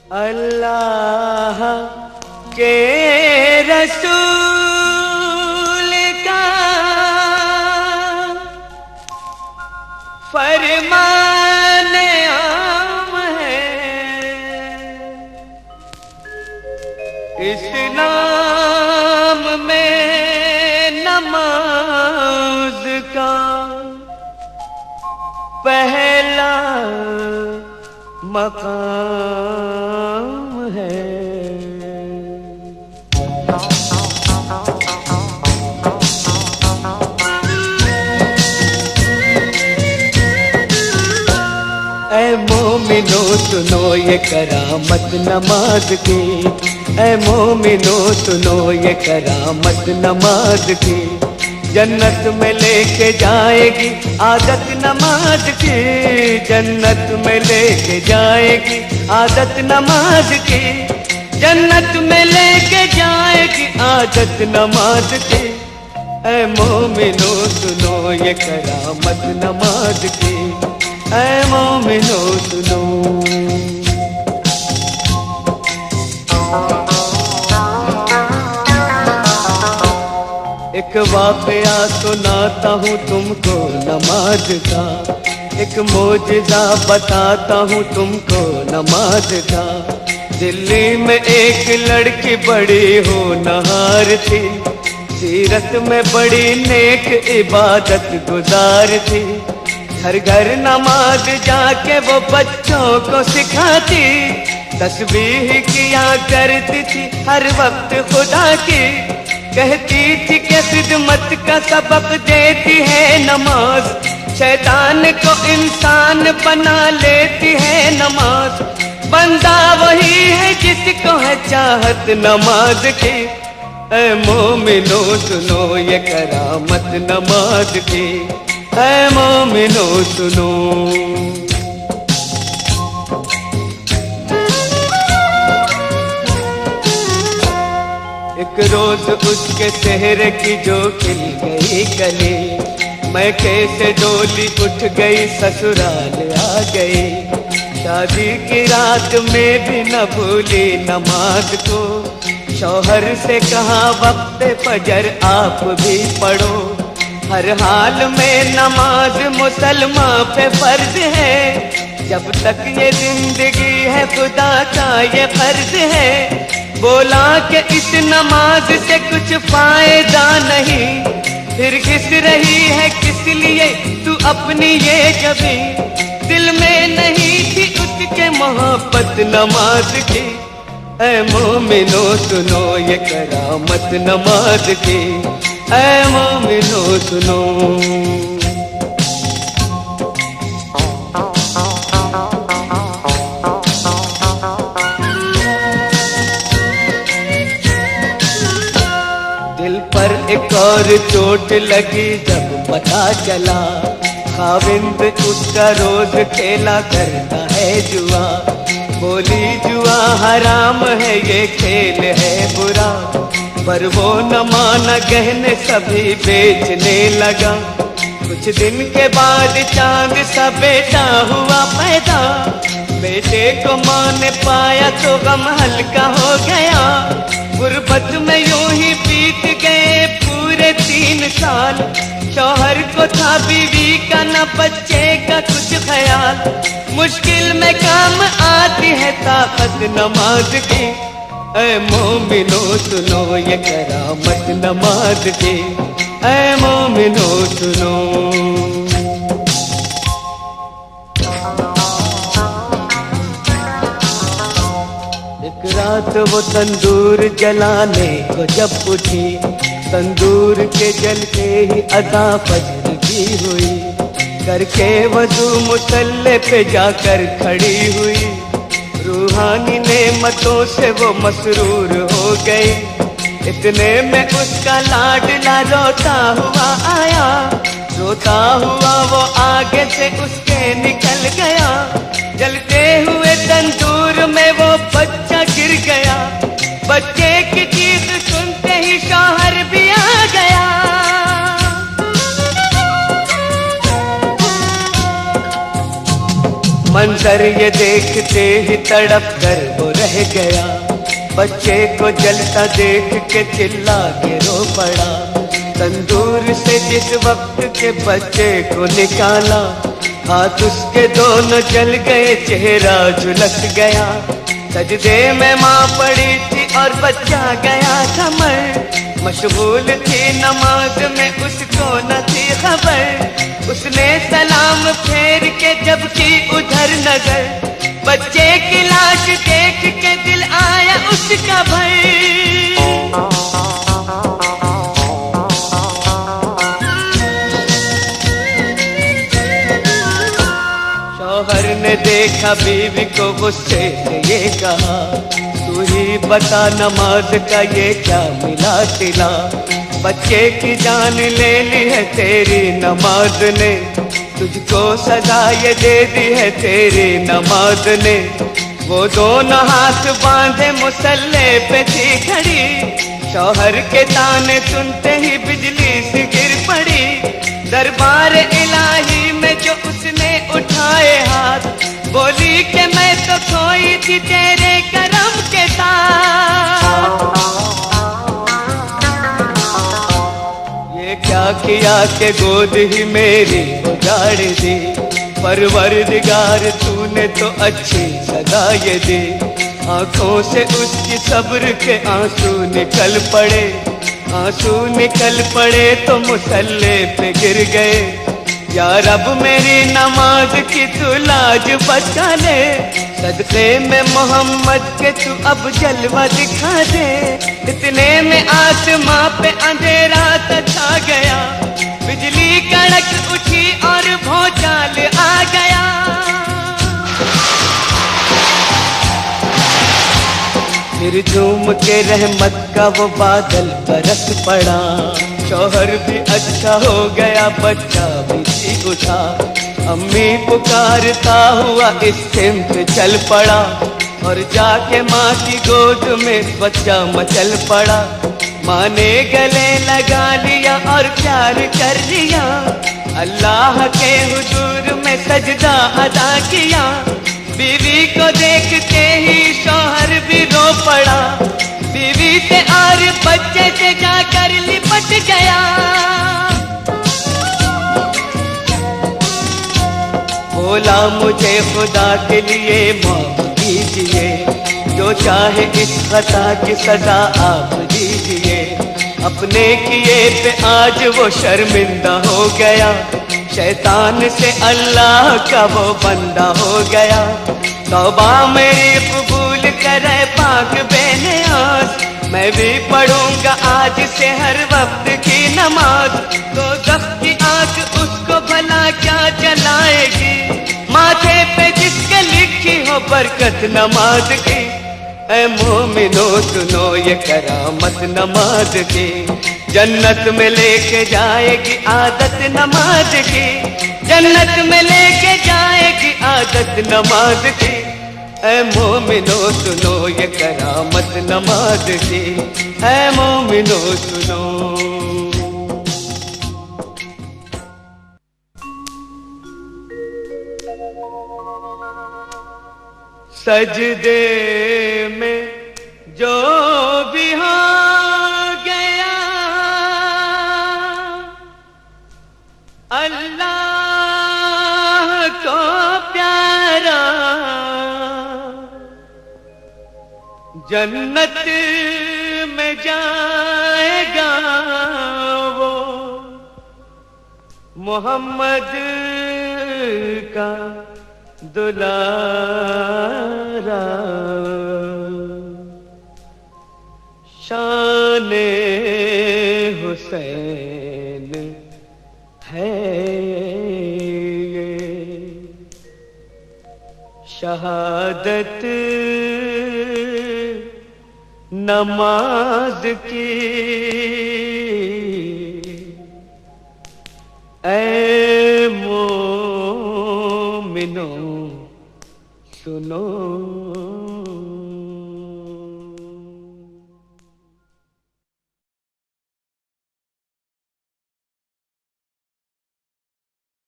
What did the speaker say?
अल्लाह के रसूल का फरमान आम है, इस्लाम में नमाज का पहला मकाम है। ऐ मोमिनो सुनो ये करामत नमाज की, ऐ मोमिनो सुनो ये करामत नमाज की। जन्नत में लेके जाएगी आदत नमाज की, जन्नत में लेके जाएगी आदत नमाज की, जन्नत में लेके जाएगी आदत नमाज की। ऐ मोमिनो सुनो ये करामत नमाज की, ऐ मोमिनो सुनो। एक वाक़या सुनाता हूँ तुमको नमाज का, एक मौजज़ा बताता हूँ तुमको नमाज का। दिल्ली में एक लड़की बड़ी होनहार थी, सीरत में बड़ी नेक इबादत गुजार थी। घर घर नमाज जाके वो बच्चों को सिखाती, तस्बीह किया करती थी हर वक्त खुदा की। कहती थी कि खिदमत का सबक देती है नमाज, शैतान को इंसान बना लेती है नमाज। बंदा वही है जिसको है चाहत नमाज की। ऐ मोमिनो सुनो ये करामत नमाज की, ऐ मोमिनो सुनो। एक रोज उसके चेहरे की जो खिल गई कली, मैं कैसे डोली उठ गई ससुराल आ गई। शादी की रात में भी न भूली नमाज को, शौहर से कहा वक्त फजर आप भी पढ़ो। हर हाल में नमाज मुसलमान पे फर्ज है, जब तक ये जिंदगी है खुदा का ये फर्ज है। बोला कि इस नमाज से कुछ फायदा नहीं, फिर किस रही है किस लिए तू अपनी ये जबी। दिल में नहीं थी उसके मोहब्बत नमाज की। ऐ मोमिनो सुनो ये करामत नमाज की, ऐ मोमिनो सुनो। एक और चोट लगी जब पता चला, खाविंद उसका रोज खेला करता है जुआ। बोली जुआ हराम है ये खेल है बुरा, पर वो न माना गहने सभी बेचने लगा। कुछ दिन के बाद चांद सा बेटा हुआ पैदा, बेटे को मां ने पाया तो गम हल्का हो गया। गुर्बत में यूं ही बीत गए पूरे 3 साल, शौहर को था बीवी का न बच्चे का कुछ ख्याल। मुश्किल में काम आती है ताकत नमाज की। ऐ मोमिनो सुनो ये करामत नमाज की, ऐ मोमिनो सुनो। एक रात वो तंदूर जलाने को जब उठी, तंदूर के जलते ही अज़ा फज्र की हुई। करके वज़ू मुसल्ले पे जाकर खड़ी हुई, रूहानी नेमतों से वो मसरूर हो गई। इतने में उसका लाडला रोता हुआ आया, रोता हुआ वो आगे से उसके निकल गया। जलते हुए तंदूर में वो बच्चा गिर गया, बच्चे की चीख सुनते ही शौहर भी आ गया। मंजर ये देखते ही तड़प कर वो रह गया। बच्चे को जलता देख के चिल्ला के रो पड़ा। तंदूर से जिस वक्त के बच्चे को निकाला, हाथ उसके दोनों जल गए, चेहरा झुलस गया। सजदे में माँ पड़ी थी और बच्चा गया था मर। मशगूल थी नमाज में, उसको न थी खबर। उसने सलाम फेर के जब की उधर नजर, बच्चे की लाश देख के दिल आया उसका भर। शौहर ने देखा बीवी को, गुस्से से ये कहा, तू ही बता नमाज का ये क्या मिला सिला। बच्चे की जान ले ली है तेरी नमाज ने, तुझको सजा ये दे दी है तेरी नमाज ने। वो दोनों हाथ बांधे मुसल्ले पे थी खड़ी। शौहर के ताने सुनते ही बिजली सी गिर पड़ी। दरबार इलाही में जो उसने उठाए हाथ, बोली कि मैं तो खोई थी तेरे करम के साथ। ये क्या किया कि गोद ही मेरी उजाड़ दी। परवरदिगार तूने तो अच्छी सदा ये दी। आंखों से उसकी सब्र के आंसू निकल पड़े। आंसू निकल पड़े तो मुसल्ले पे गिर गए। या रब मेरी नमाज की तू लाज बचा ले। सदके में मोहम्मद के तू अब जलवा दिखा दे। इतने में आसमां पे अंधेरा छा गया। बिजली कड़क उठी और भौचाल आ गया। फिर झूम के रहमत का वो बादल बरस पड़ा। शौहर भी अच्छा हो गया, बच्चा भी ठीक उठा। अम्मी पुकारता हुआ इस सिमत चल पड़ा, और जाके माँ की गोद में बच्चा मचल पड़ा। माँ ने गले लगा लिया और प्यार कर लिया। अल्लाह के हुजूर में सजदा अदा किया। बीवी को देखते ही शौहर भी रो पड़ा। बीवी से और बच्चे से जाकर लिपट गया। बोला मुझे खुदा के लिए माफ कीजिए, जो चाहे इस खता की सजा आप दीजिए। अपने किए पे आज वो शर्मिंदा हो गया। शैतान से अल्लाह का वो बंदा हो गया। तौबा मेरी कबूल करे पाक बेनियाज। मैं भी पढ़ूंगा आज से हर वक्त की नमाज। तो दफ्त की आग उसको भला क्या जलाएगी, माथे पे जिसके लिखी हो बरकत नमाज की। ऐ मोमिनो सुनो ये करामत नमाज की। जन्नत में लेके जाएगी आदत नमाज की। जन्नत में लेके जाएगी आदत नमाज की। ऐ मोमिनो सुनो ये करामत नमाज की। ऐ मोमिनो सुनो। सजदे में जो भी हो गया, अल्लाह को प्यारा, जन्नत में जाएगा वो। मोहम्मद का दुलारा, शाने हुसैन है ये। शहादत नमाज की, ऐ मोमिनो सुनो।